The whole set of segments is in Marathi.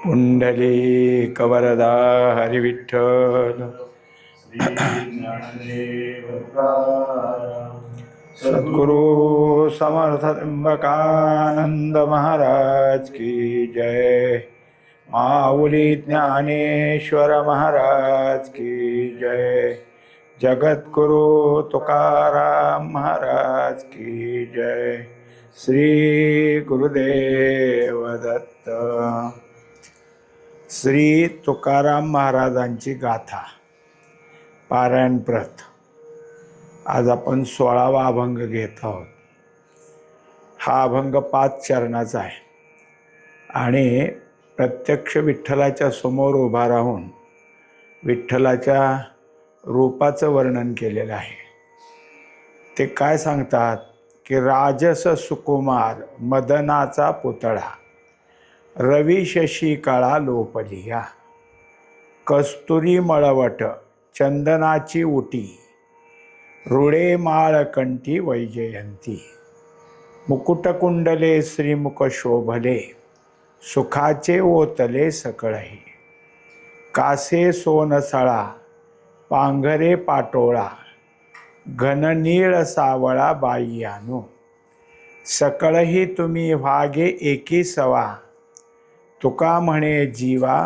पुंडलीकवरदा हरिविठ्ठल सद्गुरु समर्थ त्र्यंबकानंद महाराज की जय। माऊली ज्ञानेश्वर महाराज की जय। जगद्गुरु तुकाराम महाराज की जय। श्री गुरुदेव दत्त। श्री तुकाराम महाराजांची गाथा पारायण प्रत। आज आपण 16वा अभंग घेत आहोत। हा अभंग 5 चरणाचा आहे आणि प्रत्यक्ष विठ्ठलाच्या समोर उभा राहून विठ्ठलाच्या रूपाचं वर्णन केलेलं आहे। ते काय सांगतात की राजस सुकुमार मदनाचा पुतळा, रवी शशी काळा लोपलिया, कस्तुरी मळवट चंदनाची उटी, रुळे माळकंठी वैजयंती, मुकुटकुंडले श्रीमुख शोभले, सुखाचे ओतले सकळही, कासे सोनसळा पांघरे पाटोळा, घननीळ सावळा बाई आणू, सकळही तुम्ही भागे एकी सवा, तुका म्हणे जीवा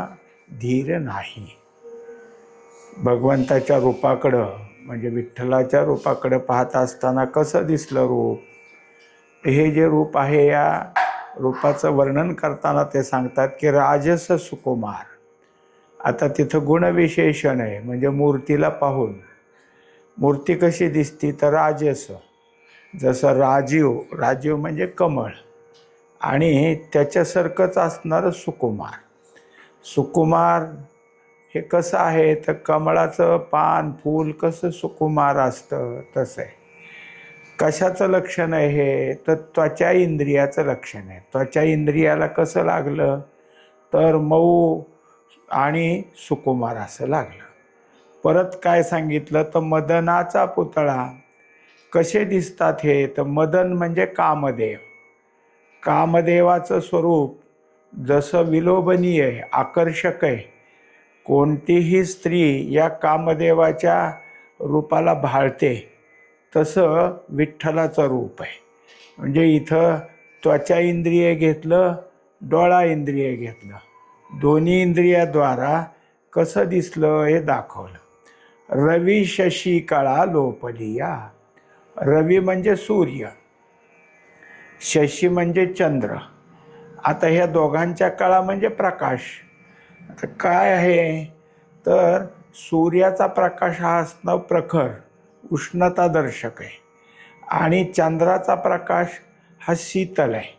धीर नाही। भगवंताच्या रूपाकडं म्हणजे विठ्ठलाच्या रूपाकडं पाहत असताना कसं दिसलं रूप, हे जे रूप आहे या रूपाचं वर्णन करताना ते सांगतात की राजस सुकुमार। आता तिथं गुणविशेषण आहे म्हणजे मूर्तीला पाहून मूर्ती कशी दिसती तर राजस, जसं राजीव, राजीव म्हणजे कमळ आणि त्याच्यासारखंच असणारं सुकुमार। सुकुमार हे कसं आहे तर कमळाचं पान फूल कसं सुकुमार असतं तसं आहे। कशाचं लक्षण आहे हे तर त्वचा इंद्रियाचं लक्षण आहे। त्वचा इंद्रियाला कसं लागलं तर मऊ आणि सुकुमार असं लागलं। परत काय सांगितलं तर मदनाचा पुतळा। कसे दिसतात हे तर मदन म्हणजे कामदेव। कामदेवाचं स्वरूप जसं विलोभनीय आहे, आकर्षक आहे, कोणतीही स्त्री या कामदेवाच्या रूपाला भाळते तसं विठ्ठलाचं रूप आहे। म्हणजे इथं त्वचा इंद्रिय घेतलं, डोळा इंद्रिय घेतलं, दोन्ही इंद्रियाद्वारा कसं दिसलं हे दाखवलं। रवी शशी काळा लोपलिया। रवी म्हणजे सूर्य, शशी म्हणजे चंद्र। आता ह्या दोघांच्या कळा म्हणजे प्रकाश। आता काय आहे तर सूर्याचा प्रकाश हा असणं प्रखर उष्णतादर्शक आहे आणि चंद्राचा प्रकाश हा शीतल आहे।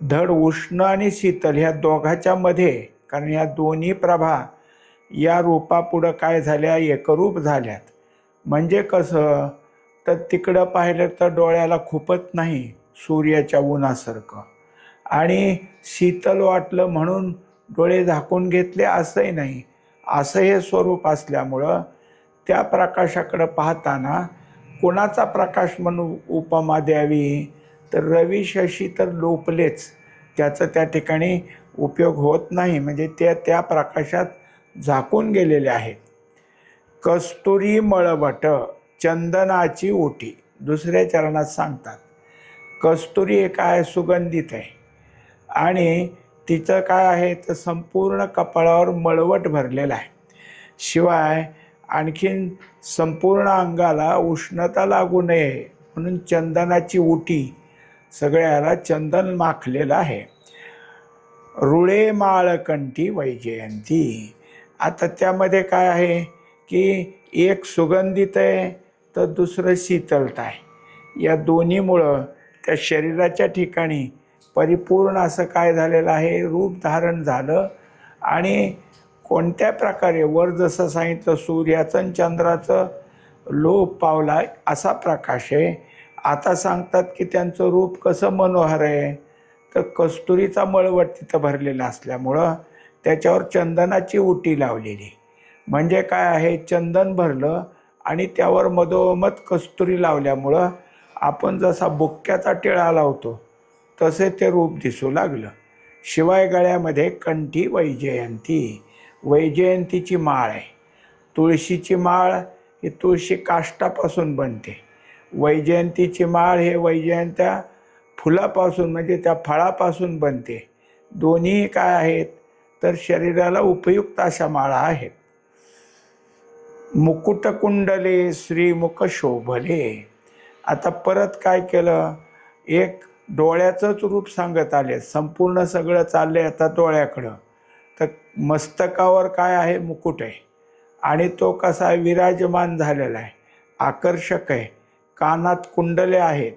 धड उष्ण आणि शीतल ह्या दोघांच्या मध्ये, कारण ह्या दोन्ही प्रभा या रूपापुढं काय झाल्या एकरूप झाल्यात। म्हणजे कसं तर तिकडं पाहिलं तर डोळ्याला खुपत नाही सूर्याच्या उन्हासारखं आणि शीतल वाटलं म्हणून डोळे झाकून घेतले असंही नाही। असं हे स्वरूप असल्यामुळं त्या प्रकाशाकडं पाहताना कोणाचा प्रकाश म्हणून उपमा द्यावी तर रवी शशी तर लोपलेच, त्याचं त्या ठिकाणी उपयोग होत नाही, म्हणजे त्या प्रकाशात झाकून गेलेले आहेत। कस्तुरी मळवट चंदनाची ओटी दुसऱ्या चरणात सांगतात। कस्तुरी हे काय सुगंधित आहे आणि तिचं काय आहे तर संपूर्ण कपाळावर मळवट भरलेला आहे। शिवाय आणखीन संपूर्ण अंगाला उष्णता लागू नये म्हणून चंदनाची ओटी, सगळ्याला चंदन माखलेलं आहे। रुळे माळकंठी वैजयंती। आता त्यामध्ये काय आहे की एक सुगंधित आहे तर दुसरं शीतलता आहे। या दोन्हीमुळं त्या शरीराच्या ठिकाणी परिपूर्ण असं काय झालेलं आहे रूप धारण झालं। आणि कोणत्या प्रकारे वर जसं सांगितलं सूर्याचं आणि चंद्राचं लोप पावला असा प्रकाश आहे। आता सांगतात की त्यांचं रूप कसं मनोहर आहे तर कस्तुरीचा मळवट तिथं भरलेला असल्यामुळं त्याच्यावर चंदनाची उटी लावलेली, म्हणजे काय आहे चंदन भरलं आणि त्यावर मधोमध कस्तुरी लावल्यामुळं आपण जसा बुक्क्याचा टिळा लावतो तसे ते रूप दिसू लागलं। शिवाय गळ्यामध्ये कंठी वैजयंती, वैजयंतीची माळ आहे. तुळशीची माळ ही तुळशी काष्टापासून बनते. वैजयंतीची माळ हे वैजयंत्या फुलापासून म्हणजे त्या फळापासून बनते. दोन्ही काय आहेत तर शरीराला उपयुक्त अशा माळा आहेत. मुकुटकुंडले श्रीमुख शोभले. आता परत काय केलं, एक डोळ्याचंच रूप सांगत आले. संपूर्ण सगळं चाललंय आता डोळ्याकडं. तर मस्तकावर काय आहे, मुकुट आहे आणि तो कसा आहे, विराजमान झालेला आहे, आकर्षक आहे. कानात कुंडले आहेत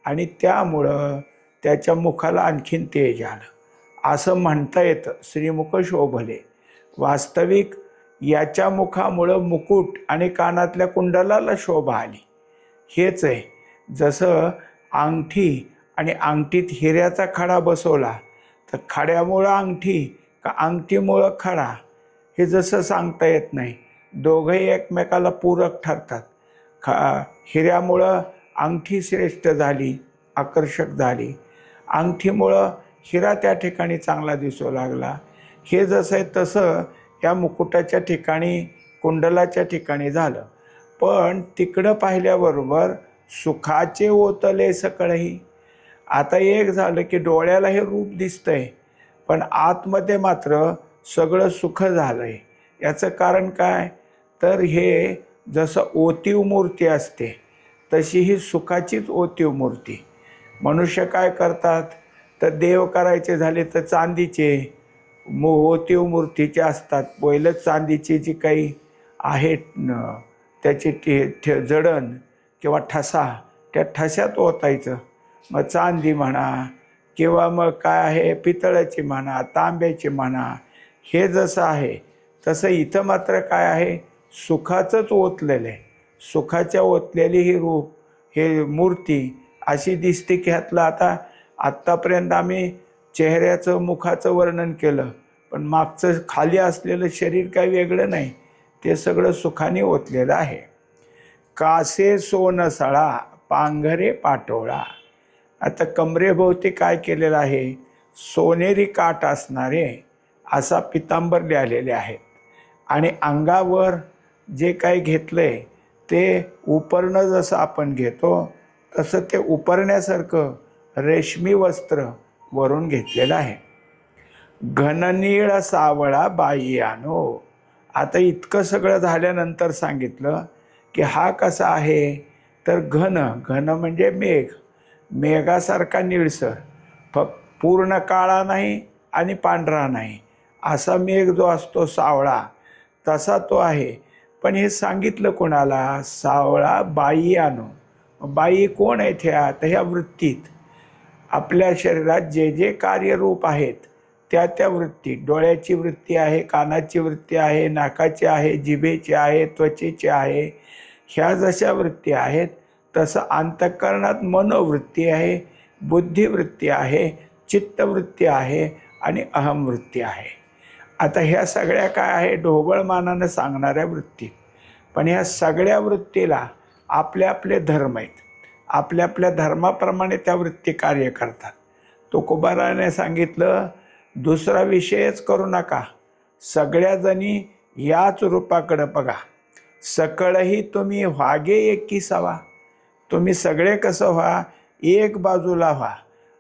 आणि त्यामुळं त्याच्या मुखाला आणखीन तेज आलं असं म्हणता येतं. श्रीमुख शोभले. वास्तविक याच्या मुखामुळं मुकुट आणि कानातल्या कुंडलाला शोभा आली. हेच आहे. जसं अंगठी आणि अंगठीत हिऱ्याचा खडा बसवला तर खड्यामुळं अंगठी का अंगठीमुळं खडा हे जसं सांगता येत नाही. दोघंही एकमेकाला पूरक ठरतात. हिऱ्यामुळं अंगठी श्रेष्ठ झाली, आकर्षक झाली. अंगठीमुळं हिरा त्या ठिकाणी चांगला दिसू लागला. हे जसं आहे तसं या मुकुटाच्या ठिकाणी, कुंडलाच्या ठिकाणी झालं. पण तिकडं पाहिल्याबरोबर सुखाचे ओतले सकळही. आता एक झालं की डोळ्याला हे रूप दिसतंय पण आतमध्ये मात्र सगळं सुख झालंय. याचं कारण काय तर हे जसं ओतीव मूर्ती असते तशी ही सुखाचीच ओतीव मूर्ती. मनुष्य काय करतात तर देव करायचे झाले तर चांदीचे ओतीव मूर्तीचे असतात. पहिलं चांदीची जी काही आहेत त्याची जडण किंवा ठसा, त्या ठशात ओतायचं. मग चांदी म्हणा किंवा मग काय आहे पितळाची म्हणा, तांब्याची म्हणा. हे जसं आहे तसं इथं मात्र काय आहे, सुखाचंच ओतलेलं आहे. सुखाच्या ओतलेली ही रूप, हे मूर्ती अशी दिसते की ह्यातलं आत्तापर्यंत आम्ही चेहऱ्याचं मुखाचं वर्णन केलं पण मागचं खाली असलेलं शरीर काही वेगळं नाही, ते सगळं सुखाने ओतलेलं आहे. कासे सोनसळा पांघरे पाटोळा. आता कमरेभोवती काय केलेलं आहे, सोनेरी काठ असणारे असा पितांबर लिहिलेले आहेत आणि अंगावर जे काही घेतलंय ते उपरणं जसं आपण घेतो तसं ते उपरण्यासारखं रेशमी वस्त्र वरून घेतलेलं आहे. घननीळ सावळा बाई आणो. आता इतकं सगळं झाल्यानंतर सांगितलं की हा कसा आहे तर घन म्हणजे मेघ, मेघासारखा निळसर, फक्त पूर्ण काळा नाही आणि पांढरा नाही असा मेघ जो असतो सावळा तसा तो आहे. पण हे सांगितलं कोणाला, सावळा बाई आणो. बाई कोण आहेत ह्या, तर ह्या वृत्तीत आपल्या शरीरात जे जे कार्यरूप आहेत त्या त्या वृत्ती, डोळ्याची वृत्ती आहे, कानाची वृत्ती आहे, नाकाची आहे, जिभेची आहे, त्वचेची आहे. ह्या जशा वृत्ती आहेत तसं अंतःकरणात मनोवृत्ती आहे, बुद्धिवृत्ती आहे, चित्तवृत्ती आहे आणि अहमवृत्ती आहे. आता ह्या सगळ्या काय आहे, ढोबळमानानं सांगणाऱ्या वृत्ती. पण ह्या सगळ्या वृत्तीला आपले आपले धर्म आहेत. आपल्या आपल्या धर्माप्रमाणे त्या वृत्ती कार्य करतात. तुकोबाराने सांगितलं, दुसरा विषयच करू नका, सगळ्याजणी याच रूपाकडं बघा. सकळही तुम्ही व्हागे एकी सवा. तुम्ही सगळे कसं व्हा, एक बाजूला व्हा.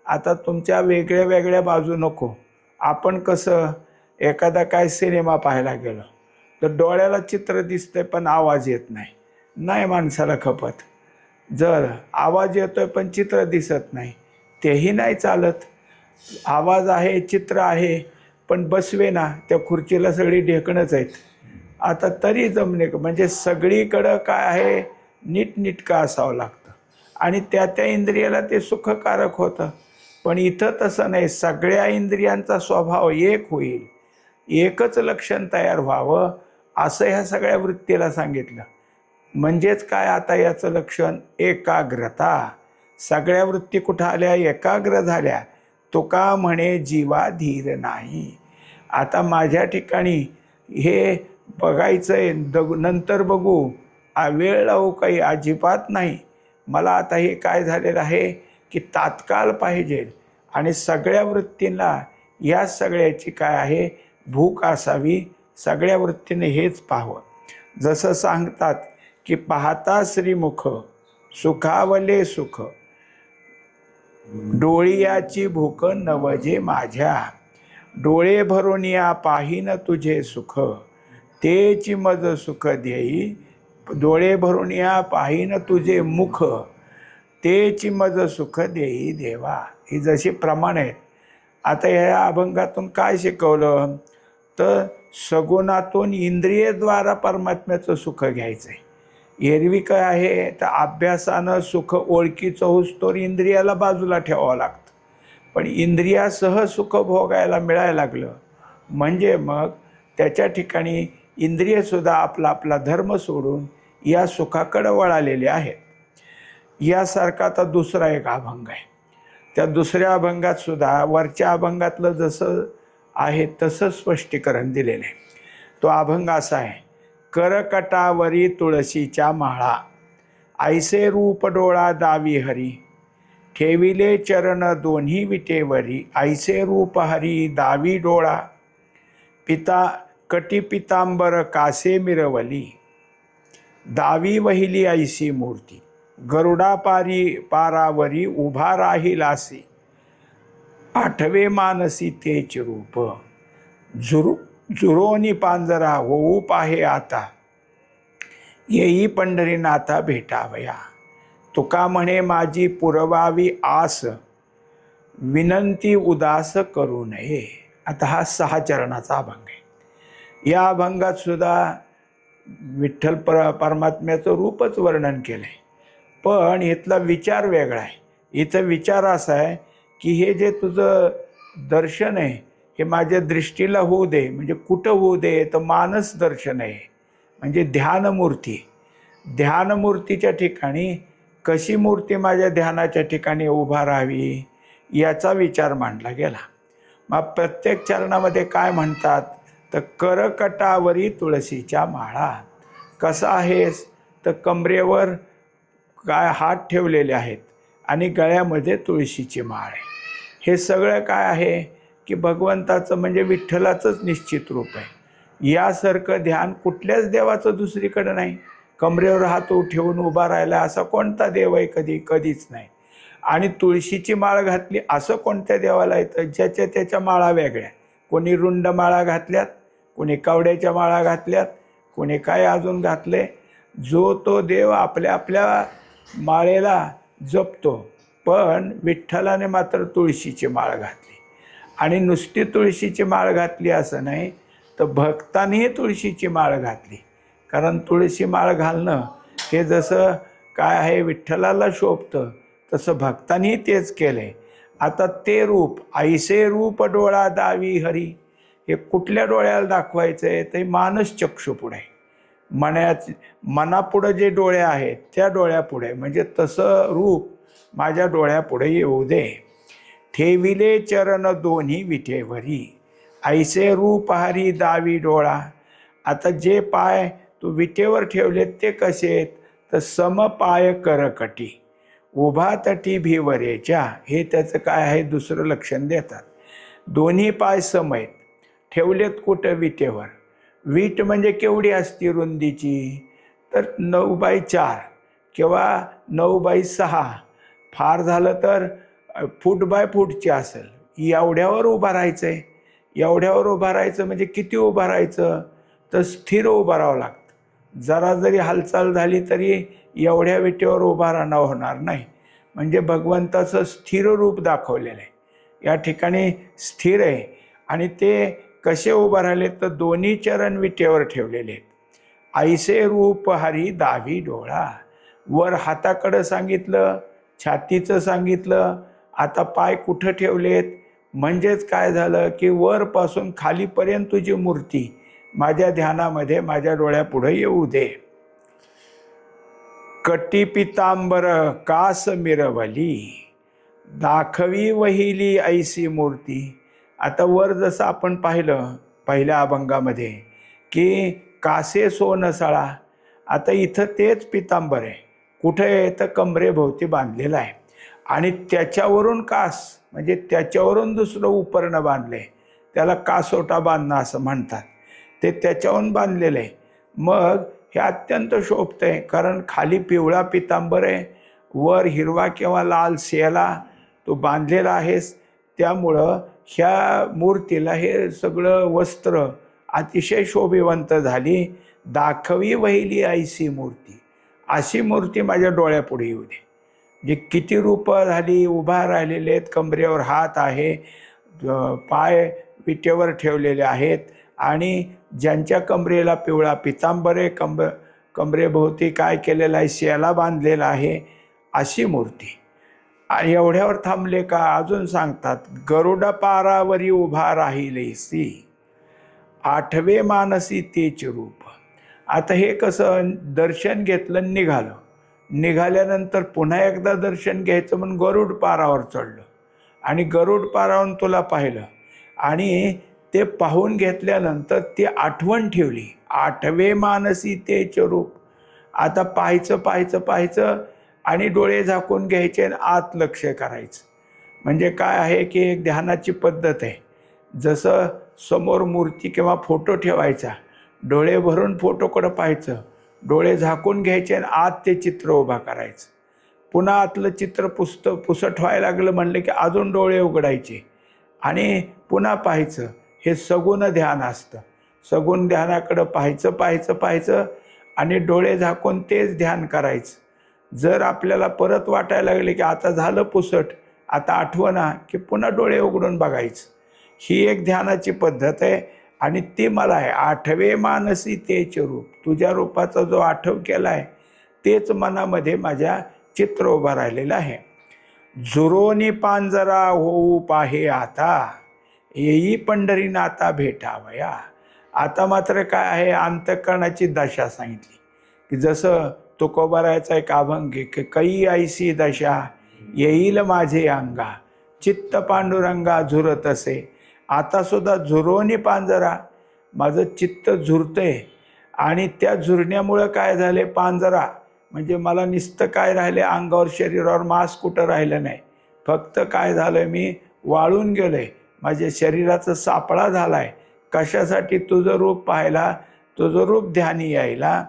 आता तुमच्या वेगळ्या वेगळ्या बाजू नको. आपण कसं एखादा काय सिनेमा पाहायला गेलो तर डोळ्याला चित्र दिसतंय पण आवाज येत नाही, नाही माणसाला खपत. जर आवाज येतोय पण चित्र दिसत नाही, तेही नाही चालत. आवाज आहे, चित्र आहे, पण बसवे ना त्या खुर्चीला सगळी ढेकणंच आहेत. आता तरी जमणे म्हणजे सगळीकडं काय आहे, नीटनीटकं असावं लागतं आणि त्या त्या इंद्रियाला ते सुखकारक होतं. पण इथं तसं नाही, सगळ्या इंद्रियांचा स्वभाव एक होईल, एकच लक्षण तयार व्हावं असं ह्या सगळ्या वृत्तीला सांगितलं. म्हणजेच काय, आता याचं लक्षण एकाग्रता. सगळ्या वृत्ती कुठं आल्या, एकाग्र झाल्या. तुका म्हणे जीवा धीर नाही. आता माझ्या ठिकाणी हे बघायचं आहे, नंतर बघू, वेळ लावू, काही अजिबात नाही. मला आता हे काय झालेलं आहे की तात्काळ पाहिजे आणि सगळ्या वृत्तींना या सगळ्याची काय आहे भूक असावी, सगळ्या वृत्तीने हेच पाहावं. जसं सांगतात की पाहता श्रीमुख सुखावले सुख, डोळियाची भूक नवजे माझ्या, डोळे भरून या पाहीन तुझे सुख, तेची मज सुख देई, डोळे भरून या पाहीन तुझे मुख, तेची मज सुख देई देवा. ही जशी प्रमाण आहेत. आता या अभंगातून काय शिकवलं तर सगुणातून इंद्रियद्वारा परमात्म्याचं सुख घ्यायचं आहे. एरवी काय आहे तर अभ्यासानं सुख ओळखीचं होईस्तोवर इंद्रियाला बाजूला ठेवावं लागतं. पण इंद्रियासह सुख भोगायला मिळायला लागलं म्हणजे मग त्याच्या ठिकाणी इंद्रियसुद्धा आपला आपला धर्म सोडून या सुखाकडे वळालेले आहेत. यासारखा आता दुसरा एक अभंग आहे. त्या दुसऱ्या अभंगात सुद्धा वरच्या अभंगातलं जसं आहे तसं स्पष्टीकरण दिलेलं आहे. तो अभंग असा आहे. करकटावरी तुळशीच्या माळा, ऐसे रूप डोळा दावी हरी, ठेविले चरण दोन्ही विटेवरी, ऐसे रूप हरी दावी डोळा, कटी पितांबर कासे मिरवली, दावी वहिली ऐसी मूर्ती, गरुडा पारावरी उभा राहिलासी, आठवे मानसी तेच रूप, झुरोनी पांजरा होऊ पाहे आता, येई पंढरीनाथा भेटावया, तुका म्हणे माझी पुरवावी आस, विनंती उदास करू नये. आता हा 6 चरणाचा अभंग आहे. या अभंगात सुद्धा विठ्ठल परमात्म्याचं रूपच वर्णन केलं आहे. पण इथला विचार वेगळा आहे. इथं विचार असा आहे की हे जे तुझं दर्शन आहे हे माझ्या दृष्टीला होऊ दे. म्हणजे कुठं होऊ दे तर मानस दर्शन आहे, म्हणजे ध्यानमूर्ती. ध्यानमूर्तीच्या ठिकाणी कशी मूर्ती माझ्या ध्यानाच्या ठिकाणी उभा राहावी याचा विचार मांडला गेला. मग प्रत्येक चरणामध्ये काय म्हणतात तर करकटावरी तुळशीच्या माळा. कसा आहेस तर कमरेवर काय हात ठेवलेले आहेत आणि गळ्यामध्ये तुळशीची माळ आहे. हे सगळं काय आहे की भगवंताचं म्हणजे विठ्ठलाचंच निश्चित रूप आहे. यासारखं ध्यान कुठल्याच देवाचं दुसरीकडं नाही. कमरेवर हात ठेवून उभा राहिला असा कोणता देव आहे कधीच नाही. आणि तुळशीची माळ घातली असं कोणत्या देवाला येतं? ज्याच्या त्याच्या माळा वेगळ्या. कोणी रुंड माळा घातल्यात, कोणी कवड्याच्या माळा घातल्यात, कोणी काय अजून घातले. जो तो देव आपल्या आपल्या माळेला जपतो. पण विठ्ठलाने मात्र तुळशीची माळ घातली. आणि नुसती तुळशीची माळ घातली असं नाही तर भक्तांनीही तुळशीची माळ घातली. कारण तुळशी माळ घालणं हे जसं काय आहे विठ्ठलाला शोभतं तसं भक्तांनी तेच केलं आहे. आता ते रूप ऐसे रूप डोळा दावी हरी, हे कुठल्या डोळ्याला दाखवायचं आहे ते मानस चक्षुपुढे, मनापुढं जे डोळे आहेत त्या डोळ्यापुढे, म्हणजे तसं रूप माझ्या डोळ्यापुढे येऊ दे. ठेविले चरण दोन्ही विटेवरी, ऐसे रूप हरी दावी डोळा. आता जे पाय तू विटेवर ठेवलेत ते कसे आहेत तर समपाय करकटी, उभा तटी भिवरेच्या. हे त्याचं काय आहे दुसरं लक्षण देतात. दोन्ही पाय सम आहेत. ठेवलेत कुठं विटेवर. वीट म्हणजे केवढी असती रुंदीची तर 9x4 किंवा 9x6, फार झालं तर फूट बाय फूटची असेल. एवढ्यावर उभा राहायचं आहे. एवढ्यावर उभा राहायचं म्हणजे किती उभा राहायचं तर स्थिर उभं राहावं लागतं. जरा जरी हालचाल झाली तरी एवढ्या विटेवर उभा राहणं होणार नाही. म्हणजे भगवंताचं स्थिर रूप दाखवलेलं आहे. या ठिकाणी स्थिर आहे. आणि ते कसे उभं राहिले तर दोन्ही चरण विटेवर ठेवलेले आहेत. ऐसे रूप हरी दावी डोळा. वर हाताकडं सांगितलं, छातीचं सांगितलं, आता पाय कुठं ठेवलेत म्हणजेच काय झालं की वरपासून खालीपर्यंत तुझी मूर्ती माझ्या ध्यानामध्ये माझ्या डोळ्यापुढे येऊ दे. कटी पितांबर कास मिरवली, दाखवी वहिली ऐसी मूर्ती. आता वर जसं आपण पाहिलं पहिल्या अभंगामध्ये की कासे सोनसळा, आता इथं तेच पितांबर आहे. कुठे आहे तर कमरेभोवती बांधलेलं आहे आणि त्याच्यावरून कास म्हणजे त्याच्यावरून दुसरं उपरणं बांधलं आहे, त्याला कासोटा बांधणं असं म्हणतात, ते त्याच्यावरून बांधलेलं आहे. मग हे अत्यंत शोभतं आहे, कारण खाली पिवळा पितांबर आहे, वर हिरवा किंवा लाल सेला तो बांधलेला आहेस. त्यामुळं ह्या मूर्तीला हे सगळं वस्त्र अतिशय शोभिवंत झाली. दाखवी वहिली ऐसी मूर्ती, अशी मूर्ती माझ्या डोळ्यापुढे येऊ दे. जे किती रूपं झाली, उभा राहिलेले आहेत, कमरेवर हात आहे, पाय विटेवर ठेवलेले आहेत, आणि ज्यांच्या कमरेला पिवळा पितांबर आहे, कमरेभोवती काय केलेलं आहे, शेला बांधलेला आहे, अशी मूर्ती. आणि एवढ्यावर थांबले का? अजून सांगतात, गरुड पारावरी उभा राहिलेसी, आठवे मानसी तेच रूप. आता हे कसं, दर्शन घेतलं, निघाल्यानंतर पुन्हा एकदा दर्शन घ्यायचं म्हणून गरुड पारावर चढलं, आणि गरुड पारावरून तुला पाहिलं, आणि ते पाहून घेतल्यानंतर ती आठवण ठेवली, आठवे मानसी तेच रूप. आता पाहायचं आणि डोळे झाकून घ्यायचे आणि आत लक्ष करायचं. म्हणजे काय आहे की एक ध्यानाची पद्धत आहे. जसं समोर मूर्ती किंवा फोटो ठेवायचा, डोळे भरून फोटोकडं पाहायचं, डोळे झाकून घ्यायचे आणि आत ते चित्र उभा करायचं. पुन्हा आतलं चित्र पुसट व्हायला लागलं म्हणलं की अजून डोळे उघडायचे आणि पुन्हा पाहायचं. हे सगुण ध्यान असतं. सगुण ध्यानाकडं पाहायचं आणि डोळे झाकून तेच ध्यान करायचं. जर आपल्याला परत वाटायला लागले की आता झालं पुसट, आता आठवना, की पुन्हा डोळे उघडून बघायचं. ही एक ध्यानाची पद्धत आहे, आणि ती मला आहे, आठवे मानसी तेच रूप. तुझ्या रूपाचा जो आठव केला आहे तेच मनामध्ये माझ्या चित्र उभं राहिलेलं आहे. झुरोनी पांजरा होऊ पाहे आता, येई पंढरीनाथा भेटावया. आता मात्र काय आहे, अंतःकरणाची दशा सांगितली, की जसं तुकोबारायचा एक अभंग आहे की कै ऐसी दशा येईल माझे अंगा, चित्त पांडुरंगा झुरत असे. आता सुद्धा झुरोनी पांजरा, माझं चित्त झुरतंय, आणि त्या झुरण्यामुळं काय झाले, पांजरा म्हणजे मला नुसतं काय राहिले, अंगावर शरीरावर मांस कुठं राहिलं नाही, फक्त काय झालं, मी वाळून गेलो आहे, माझ्या शरीराचा सापळा झाला आहे. कशासाठी? तुझं रूप पाहायला, तुझं रूप ध्यानी यायला.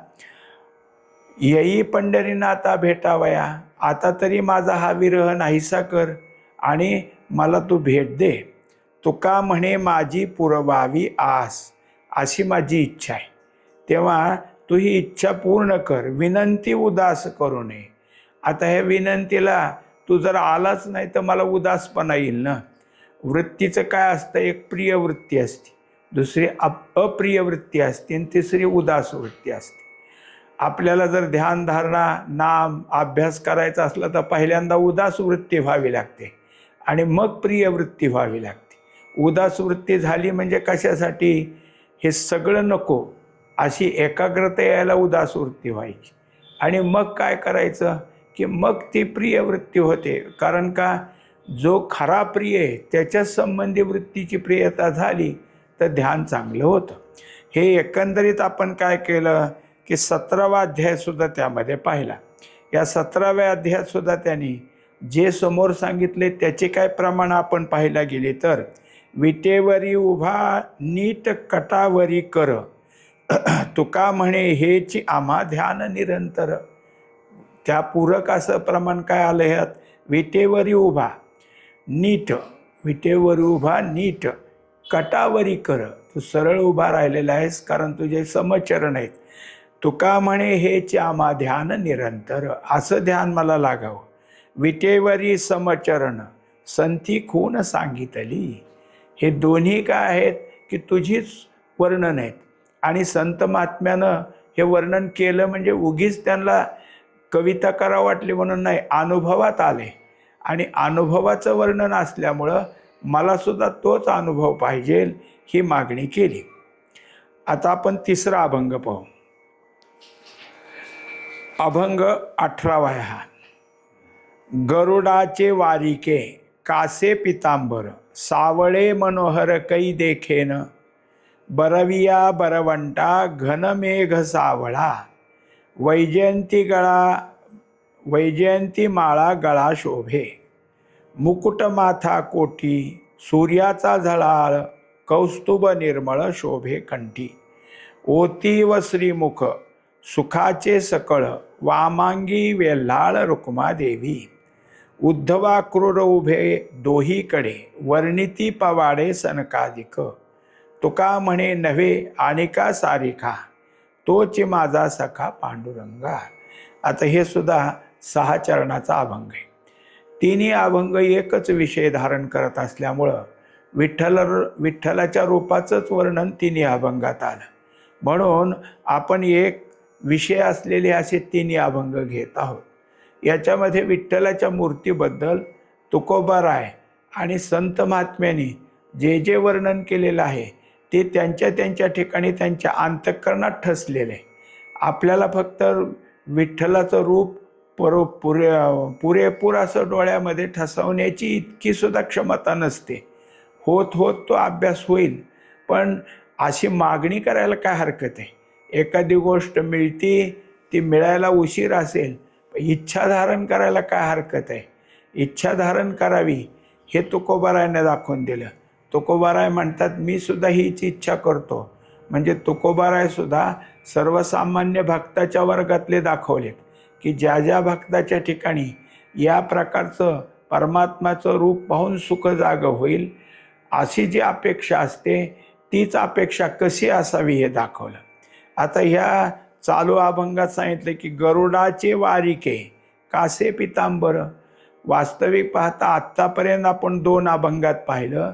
येई पंढरीनाथा भेटावया, आता तरी माझा हा विरह नाहीसा कर आणि मला तू भेट दे. तुका म्हणे माझी पुरवावी आस, अशी माझी इच्छा आहे. तेव्हा तू ही इच्छा पूर्ण कर, विनंती उदास करू नये. आता ह्या विनंतीला तू जर आलाच नाही तर मला उदासपणा येईल ना. वृत्तीचं काय असतं, एक प्रिय वृत्ती असते, दुसरी अप्रिय वृत्ती असते, आणि तिसरी उदास वृत्ती असते. आपल्याला जर ध्यानधारणा, नाम, अभ्यास करायचा असला तर पहिल्यांदा उदास वृत्ती व्हावी लागते आणि मग प्रिय वृत्ती व्हावी लागते. उदास वृत्ती झाली म्हणजे कशासाठी, हे सगळं नको अशी एकाग्रता यायला उदास वृत्ती व्हायची, आणि मग काय करायचं की मग ती प्रिय वृत्ती होते. कारण का, जो खरा प्रिय आहे त्याच्या संबंधी वृत्तीची प्रियता झाली तर ध्यान चांगलं होतं. हे एकंदरीत आपण काय केलं की 17वा अध्यायसुद्धा त्यामध्ये पाहिला. या 17व्या अध्यायातसुद्धा त्यांनी जे समोर सांगितले त्याचे काय प्रमाण आपण पाहायला गेले तर, विटेवरी उभा नीट कटावरी कर, तुका म्हणे हेची आम्हा ध्यान निरंतर. त्या पूरक असं प्रमाण काय आलं ह्यात, विटेवरी उभा नीट, विटेवरी उभा नीट कटावरी कर, तू सरळ उभा राहिलेला आहेस कारण तुझे समचरण आहेत. तुका म्हणे हेच आम्हा ध्यान निरंतर, असं ध्यान मला लागावं. विटेवरी समचरण संती खून सांगितली. हे दोन्ही काय आहेत की तुझीच वर्णन आहेत, आणि संत महात्म्यानं हे वर्णन केलं म्हणजे उगीच त्यांना कविता करावं वाटली म्हणून नाही, अनुभवात आले, आणि अनुभवाचं वर्णन असल्यामुळं मलासुद्धा तोच अनुभव पाहिजे ही मागणी केली. आता आपण तिसरा अभंग पाहू. अभंग 18वा हा. गरुडाचे वारिके कासे पितांबर, सावळे मनोहर कै देखेन, बरविया बरवंटा घनमेघ सावळा, वैजयंती माळा गळा शोभे. मुकुट माथा कोटी सूर्याचा झळाळ कौस्तुभ निर्मळ शोभे कंठी. ओती व श्रीमुख सुखाचे सकळ वामांगी वेल्हाळ रुक्मादेवी. उद्धवा क्रूर उभे दोहीकडे वर्णिती पवाडे सनकाधिक. तुका म्हणे नव्हे आणिका सारिखा तोच माझा सखा पांडुरंगा. आता हे सुद्धा 6 चरणाचा अभंग आहे. तिन्ही अभंग एकच विषय धारण करत असल्यामुळं विठ्ठलाच्या रूपाचंच वर्णन तिन्ही अभंगात आलं. म्हणून आपण एक विषय असलेले असे तिन्ही अभंग घेत आहोत. याच्यामध्ये विठ्ठलाच्या मूर्तीबद्दल तुकोबाराय आणि संत महात्म्यांनी जे जे वर्णन केलेलं आहे ते त्यांच्या त्यांच्या ठिकाणी त्यांच्या अंतःकरणात ठसलेलं आहे. आपल्याला फक्त विठ्ठलाचं रूप पुरेपूर असं डोळ्यामध्ये ठसवण्याची इतकी सुद्धा क्षमता नसते. होत होत तो अभ्यास होईल, पण अशी मागणी करायला काय हरकत आहे. एखादी गोष्ट मिळती, ती मिळायला उशीर असेल, इच्छा धारण करायला काय हरकत आहे. इच्छा धारण करावी हे तुकोबारायाने दाखवून दिलं. तुकोबाराय म्हणतात मी सुद्धा हीच इच्छा करतो. म्हणजे तुकोबाराय सुद्धा सर्वसामान्य भक्ताच्या वर्गातले दाखवलेत की ज्या ज्या भक्ताच्या ठिकाणी या प्रकारचं परमात्म्याचं रूप पाहून सुख जागं होईल, अशी जी अपेक्षा असते तीच अपेक्षा कशी असावी हे दाखवलं. आता ह्या चालू अभंगात सांगितलं की गरुडाचे वारिके कासे पितांबर. वास्तविक पाहता आत्तापर्यंत आपण 2 अभंगात पाहिलं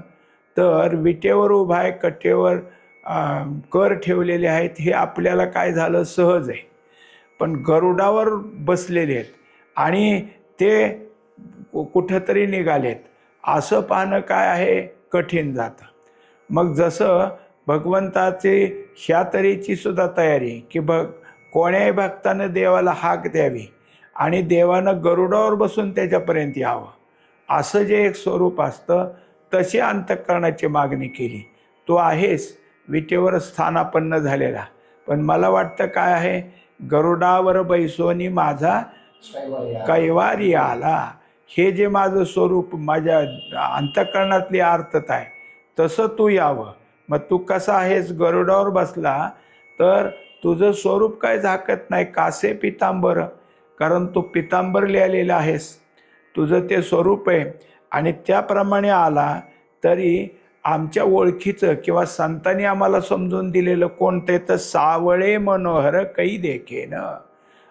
तर विटेवर उभा आहे, कटेवर कर ठेवलेले आहेत, हे आपल्याला काय झालं सहज आहे. पण गरुडावर बसलेले आहेत आणि ते कुठंतरी निघालेत असं पाहणं काय आहे कठीण जातं. मग जसं भगवंताची ह्या तऱ्हेची सुद्धा तयारी की कोण्याही भक्तानं देवाला हाक द्यावी आणि देवानं गरुडावर बसून त्याच्यापर्यंत यावं, असं जे एक स्वरूप असतं तशी अंतःकरणाची मागणी केली. तो आहेस विटेवर स्थानापन्न झालेला. पण मला वाटतं काय आहे, गरुडावर बैसोनी माझा कैवारी आला, हे जे माझं स्वरूप माझ्या अंतःकरणातली आर्तता आहे तसं तू यावं. मग तू कसा आहेस, गरुडावर बसला तर तुझं स्वरूप काय झाकत नाही, कासे पितांबर, कारण तू पितांबर लिहिलेलं आहेस, तुझं ते स्वरूप आहे. आणि त्याप्रमाणे आला तरी आमच्या ओळखीचं किंवा संतांनी आम्हाला समजून दिलेलं कोणते तर सावळे मनोहर कै देखेन.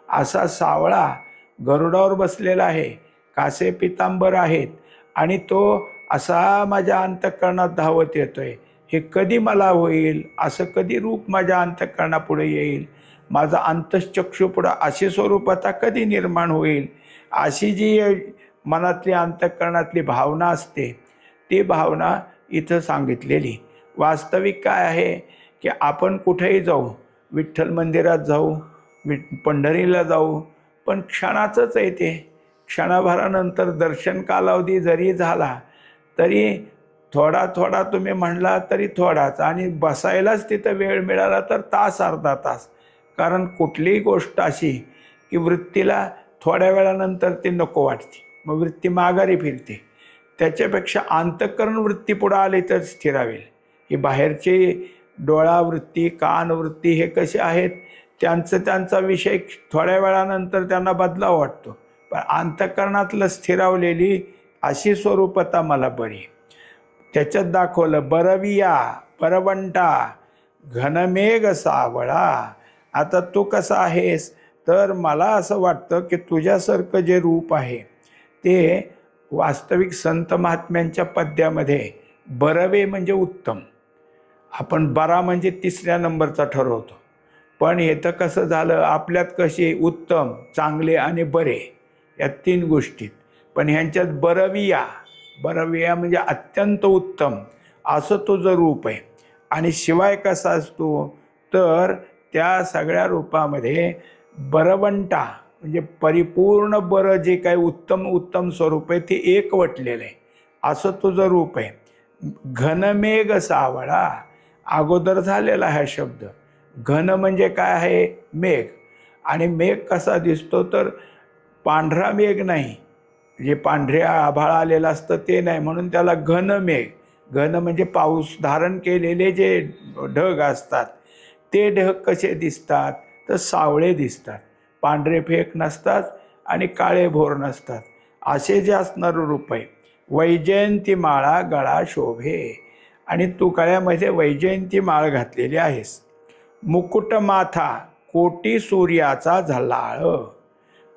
असा सावळा गरुडावर बसलेला आहे, कासे पितांबर आहेत आणि तो असा माझ्या अंतःकरणात धावत येतोय. हे कधी मला होईल, असं कधी रूप माझ्या अंतःकरणापुढे येईल, माझा अंतश्चक्षुपुढं अशी स्वरूपता कधी निर्माण होईल, अशी जी मनातली अंतःकरणातली भावना असते ती भावना इथं सांगितलेली. वास्तविक काय आहे की आपण कुठेही जाऊ, विठ्ठल मंदिरात जाऊ, पंढरीला जाऊ, पण क्षणाचंच आहे ते. क्षणाभरानंतर दर्शन कालावधी जरी झाला तरी थोडा थोडा तुम्ही म्हणला तरी थोडाच, आणि बसायलाच तिथं वेळ मिळाला तर तास अर्धा तास. कारण कुठलीही गोष्ट अशी की वृत्तीला थोड्या वेळानंतर ती नको वाटते, मग वृत्ती माघारी फिरते. त्याच्यापेक्षा अंतःकरण वृत्ती पुढं आली तर स्थिरावेल. ही बाहेरची डोळा वृत्ती, कान वृत्ती हे कसे आहेत, त्यांचा विषय थोड्या वेळानंतर त्यांना बदलाव वाटतो. पण अंतःकरणातलं स्थिरावलेली अशी स्वरूपता मला बरी. त्याच्यात दाखवलं बरविया परवंटा घनमेघ सावळा. आता तू कसा आहेस, तर मला असं वाटतं की तुझ्यासारखं जे रूप आहे ते वास्तविक संत महात्म्यांच्या पद्यामध्ये बरवे म्हणजे उत्तम, आपण बरा म्हणजे 3ऱ्या नंबरचा ठरवतो. पण इथं कसं झालं, आपल्यात कशी उत्तम, चांगले आणि बरे या 3 गोष्टीत, पण ह्यांच्यात बरविया म्हणजे अत्यंत उत्तम असं तुझं रूप आहे. आणि शिवाय कसा असतो तर त्या सगळ्या रूपामध्ये बरवंटा म्हणजे परिपूर्ण बरं जे काही उत्तम स्वरूप आहे ते एकवटलेलं आहे असं तुझं रूप आहे. घनमेघ सावळा अगोदर झालेला हा शब्द. घन म्हणजे काय आहे, मेघ. आणि मेघ कसा दिसतो तर पांढरा मेघ नाही, जे पांढऱ्या आभाळ आलेलं असतं ते नाही, म्हणून त्याला घनमेघ. घन म्हणजे पाऊस धारण केलेले जे ढग असतात ते ढग कसे दिसतात, तर सावळे दिसतात, पांढरे फेक नसतात आणि काळे भोर नसतात. असे जे असणारं रूप आहे. वैजयंती माळा गळा शोभे, आणि तू गळ्यामध्ये वैजयंती माळ घातलेली आहेस. मुकुट माथा कोटी सूर्याचा झलाळ,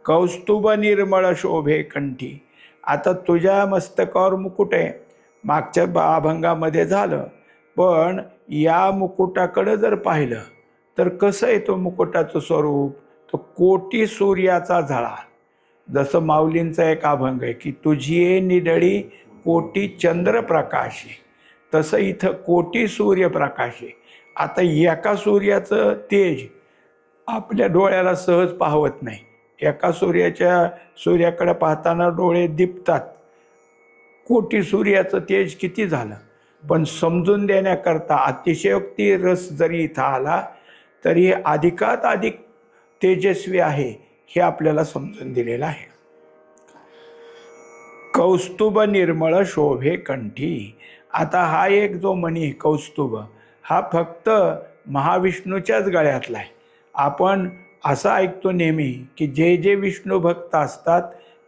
कौस्तुभ निर्मळ शोभे कंठी. आता तुझ्या मस्तकावर मुकुट आहे, मागच्या अभंगामध्ये झालं, पण या मुकुटाकडं जर पाहिलं तर कसं आहे तो मुकुटाचं स्वरूप, तो कोटी सूर्याचा झळा. जसं माऊलींचा एक अभंग आहे की तुझी ये निडळी कोटी चंद्रप्रकाशे, तसं इथं कोटी सूर्यप्रकाशे. आता एका सूर्याचं तेज आपल्या डोळ्याला सहज पाहवत नाही. एका सूर्याकडे पाहताना डोळे दिपतात. कोटी सूर्याचं तेज किती झालं. पण समजून देण्याकरता अतिशयोक्ती रस जरी इथं आला तरी अधिकात अधिक तेजस्वी आहे हे आपल्याला समजून दिलेलं आहे. कौस्तुभ निर्मळ शोभे कंठी. आता हा एक जो मणी कौस्तुभ हा फक्त महाविष्णूच्याच गळ्यातला आहे. आपण असं ऐकतो नेहमी की जे जे विष्णू भक्त असतात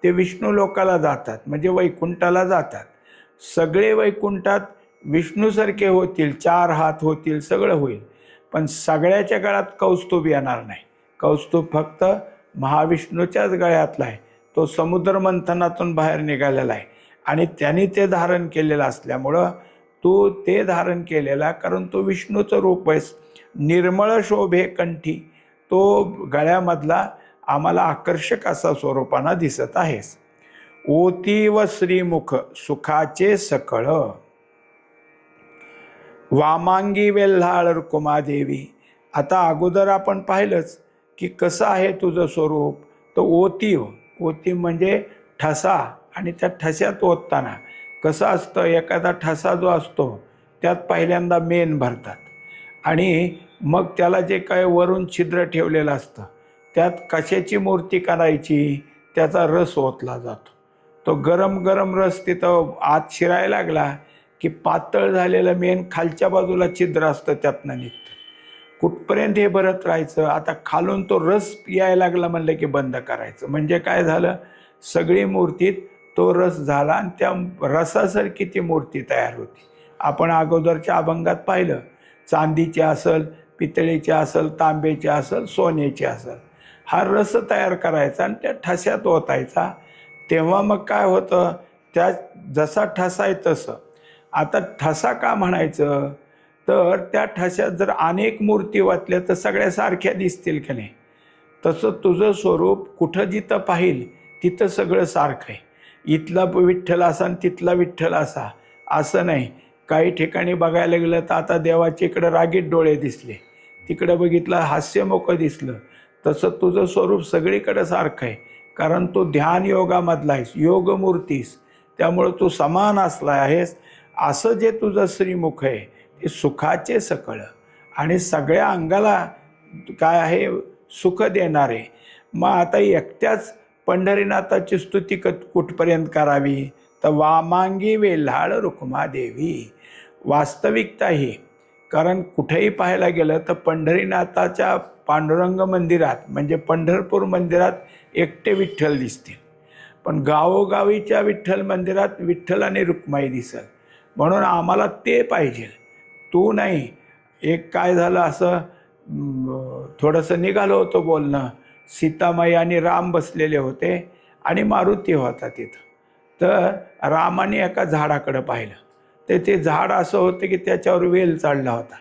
ते विष्णू लोकाला जातात, म्हणजे वैकुंठाला जातात. सगळे वैकुंठात विष्णूसारखे होतील, 4 हात होतील, सगळं होईल, पण सगळ्याच्या गळ्यात कौस्तुभ येणार नाही. कौस्तुभ फक्त महाविष्णूच्याच गळ्यातला आहे. तो समुद्र मंथनातून बाहेर निघालेला आहे आणि त्यांनी ते धारण केलेलं असल्यामुळं तू ते धारण केलेला, कारण तो विष्णूचं रूप आहेस. निर्मळ शोभे कंठी, तो गळ्यामधला आम्हाला आकर्षक असा स्वरूपानं दिसत आहेस. ओती व श्रीमुख सुखाचे सकळ, वामांगी वेल्हाळ रुकुमादेवी. आता अगोदर आपण पाहिलंच की कसं आहे तुझं स्वरूप. तर ओती, ओती म्हणजे ठसा, आणि त्या ठस्यात ओतताना कसं असतं, एखादा ठसा जो असतो त्यात पहिल्यांदा मेण भरतात आणि मग त्याला जे काय वरून छिद्र ठेवलेलं असतं त्यात कशाची मूर्ती करायची, त्याचा रस ओतला जातो. तो गरम गरम रस तिथं आत शिरायला लागला की पातळ झालेलं मेण खालच्या बाजूला छिद्र असतं त्यातनं निघतं. कुठपर्यंत हे भरत राहायचं. आता खालून तो रस यायला लागला म्हणलं की बंद करायचं. म्हणजे काय झालं, सगळी मूर्तीत तो रस झाला आणि त्या रसासारखी ती मूर्ती तयार होती. आपण अगोदरच्या अभंगात पाहिलं, चांदीची असेल, पितळेची असेल, तांब्याची असेल, सोन्याची असेल, हा रस तयार करायचा आणि त्या ठस्यात ओतायचा. तेव्हा मग काय होतं, त्या जसा ठसा आहे तसं. आता ठसा का म्हणायचं, तर त्या ठस्यात जर अनेक मूर्ती वाटल्या तर सगळ्या सारख्या दिसतील की नाही. तसं तुझं स्वरूप कुठं जिथं पाहिल तिथं सगळं सारखं आहे. इथला विठ्ठल असा आणि तिथला विठ्ठल असा असं नाही. काही ठिकाणी बघायला गेलं तर आता देवाच्या इकडं रागीट डोळे दिसले, तिकडं बघितलं हास्यमुख दिसलं. तसं तुझं स्वरूप सगळीकडं सारखं आहे, कारण तू ध्यान योगामधला आहेस, योगमूर्तीस, त्यामुळं तू समान असला आहेस. असं जे तुझं श्रीमुख आहे ते सुखाचे सकळ आणि सगळ्या अंगाला काय आहे, सुख देणारे. मग आता एकट्याच पंढरीनाथाची स्तुती कुठपर्यंत करावी, तर वामांगी वेल्हाळ रुक्मादेवी. वास्तविकता ही, कारण कुठेही पाहायला गेलं तर पंढरीनाथाच्या पांडुरंग मंदिरात म्हणजे पंढरपूर मंदिरात एकटे विठ्ठल दिसतील, पण गावोगावीच्या विठ्ठल मंदिरात विठ्ठल आणि रुक्माई दिसेल. म्हणून आम्हाला ते पाहिजे, तू नाही. एक काय झालं असं, थोडंसं निघालं होतं बोलणं, सीतामाई आणि राम बसलेले होते आणि मारुती होता तिथं. तर रामाने एका झाडाकडं पाहिलं, तर ते झाड असं होतं की त्याच्यावर वेल चढला होता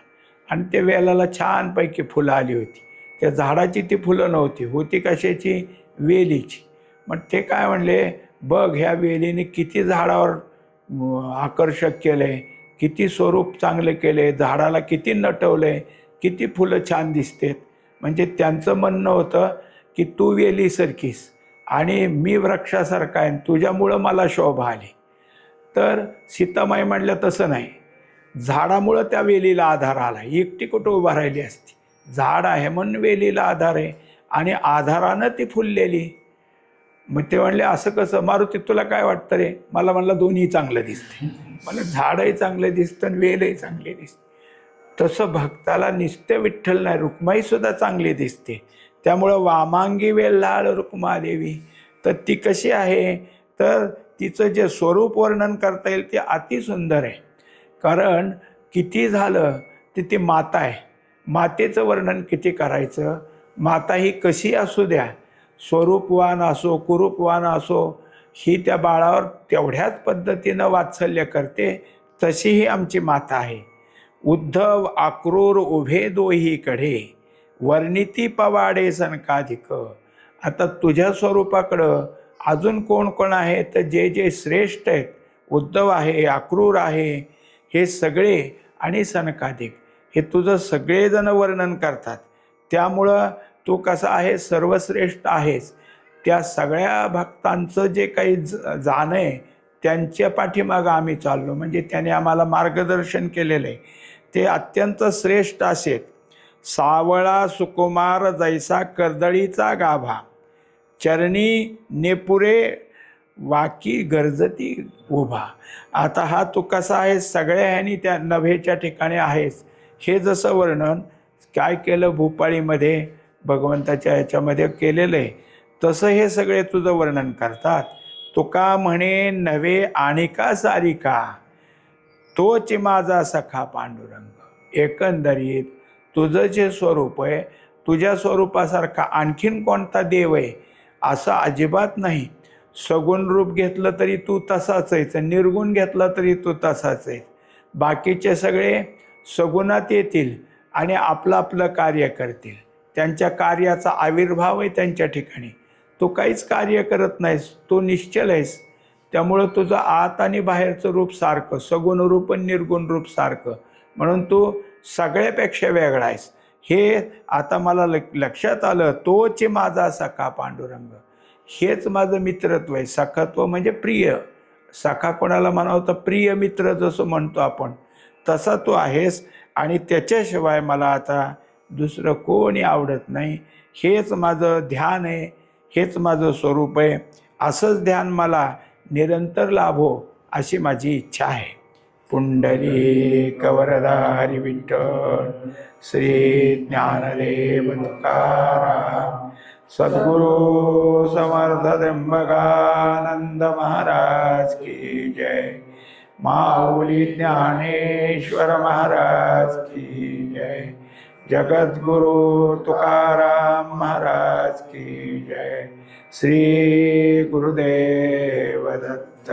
आणि त्या वेलाला छानपैकी फुलं आली होती. त्या झाडाची ती फुलं नव्हती, होती कशाची, वेलीची. मग ते काय म्हणले, बघ ह्या वेलीने किती झाडावर आकर्षक केले, किती स्वरूप चांगले केले, झाडाला किती नटवले, किती फुलं छान दिसतेत. म्हणजे त्यांचं म्हणणं होतं की तू वेलीसारखीस आणि मी वृक्षासारखा आहे, तुझ्यामुळं मला शोभा आली. तर सीतामाई म्हणलं तसं नाही, झाडामुळं त्या वेलीला आधार आला, एकटी कुठं उभा राहिली असती. झाड आहे म्हणून वेलीला आधार आहे आणि आधारानं ती फुललेली. मग ते म्हणले असं कसं, मारुती तुला काय वाटतं रे? मला म्हणलं दोन्ही चांगलं दिसते. मला झाडही चांगलं दिसतं आणि वेलही चांगले दिसते. तसं भक्ताला नुसते विठ्ठल नाही, रुक्माईसुद्धा चांगली दिसते. त्यामुळं वामांगी वेल लाळ रुक्मादेवी, तर ती कशी आहे, तर तिचं जे स्वरूप वर्णन करता येईल ते अतिसुंदर आहे. कारण किती झालं तर ती माता आहे, मातेचं वर्णन किती करायचं. माता ही कशी असू द्या, स्वरूपवान असो कुरूपवान असो, ही त्या बाळावर तेवढ्याच पद्धतीनं वात्सल्य करते. तशी ही आमची माता आहे. उद्धव आक्रूर उभे दोहीकडे, वर्णिती पवाडे सनकाधिक. आता तुझ्या स्वरूपाकडं अजून कोण कोण आहे, तर जे जे श्रेष्ठ आहेत, उद्धव आहे, आक्रूर आहे, हे सगळे आणि सनकाधिक, हे तुझं सगळेजण वर्णन करतात. त्यामुळं तू कसा आहे, सर्वश्रेष्ठ आहेस. त्या सगळ्या भक्तांचं जे काही जाणं आहे त्यांच्या पाठीमागं आम्ही चाललो, म्हणजे त्याने आम्हाला मार्गदर्शन केलेलं आहे. ते अत्यंत श्रेष्ठ असेत. सावळा सुकुमार जैसा कर्दळीचा गाभा, चरणी नेपुरे वाकी गरजती उभा. आता हा तू कसा आहेस, सगळ्या ह्यानी त्या नभेच्या ठिकाणी आहेस. हे जसं वर्णन काय केलं भूपाळीमध्ये भगवंताच्या ह्याच्यामध्ये केलेलं आहे, तसं हे सगळे तुझं वर्णन करतात. तुका म्हणे नव्हे आणिका सारिका, तोच माझा सखा पांडुरंग. एकंदरीत तुझं जे स्वरूप आहे, तुझ्या स्वरूपासारखा आणखीन कोणता देव आहे असं अजिबात नाही. सगुण रूप घेतलं तरी तू तसाच आहेस, निर्गुण घेतला तरी तू तसाच आहेस. बाकीचे सगळे सगुणात येतील आणि आपलं आपलं कार्य करतील. त्यांच्या कार्याचा आविर्भाव आहे त्यांच्या ठिकाणी. तू काहीच कार्य करत नाहीस, तू निश्चल आहेस. त्यामुळं तुझं आत आणि बाहेरचं रूप सारखं, सगुण रूप आणि निर्गुण रूप सारखं, म्हणून तू सगळ्यापेक्षा वेगळा आहेस. हे आता मला लक्षात आलं. तोच माझा सखा पांडुरंग, हेच माझं मित्रत्व आहे. सखत्व म्हणजे प्रिय. सखा कोणाला म्हणावं तर प्रिय मित्र जसं म्हणतो आपण, तसा तू आहेस. आणि त्याच्याशिवाय मला आता दुसरं कोणी आवडत नाही. हेच माझं ध्यान आहे, हेच माझं स्वरूप आहे. असंच ध्यान मला निरंतर लाभो अशी माझी इच्छा आहे. पुंडलिक वरदारी विठ्ठल, श्री ज्ञानदेव तुकाराम, सद्गुरु समर्थ त्र्यंबकानंद महाराज की जय. माऊली ज्ञानेश्वर महाराज की जय. जगद्गुरु तुकाराम महाराज की जय. श्री गुरुदेव दत्त.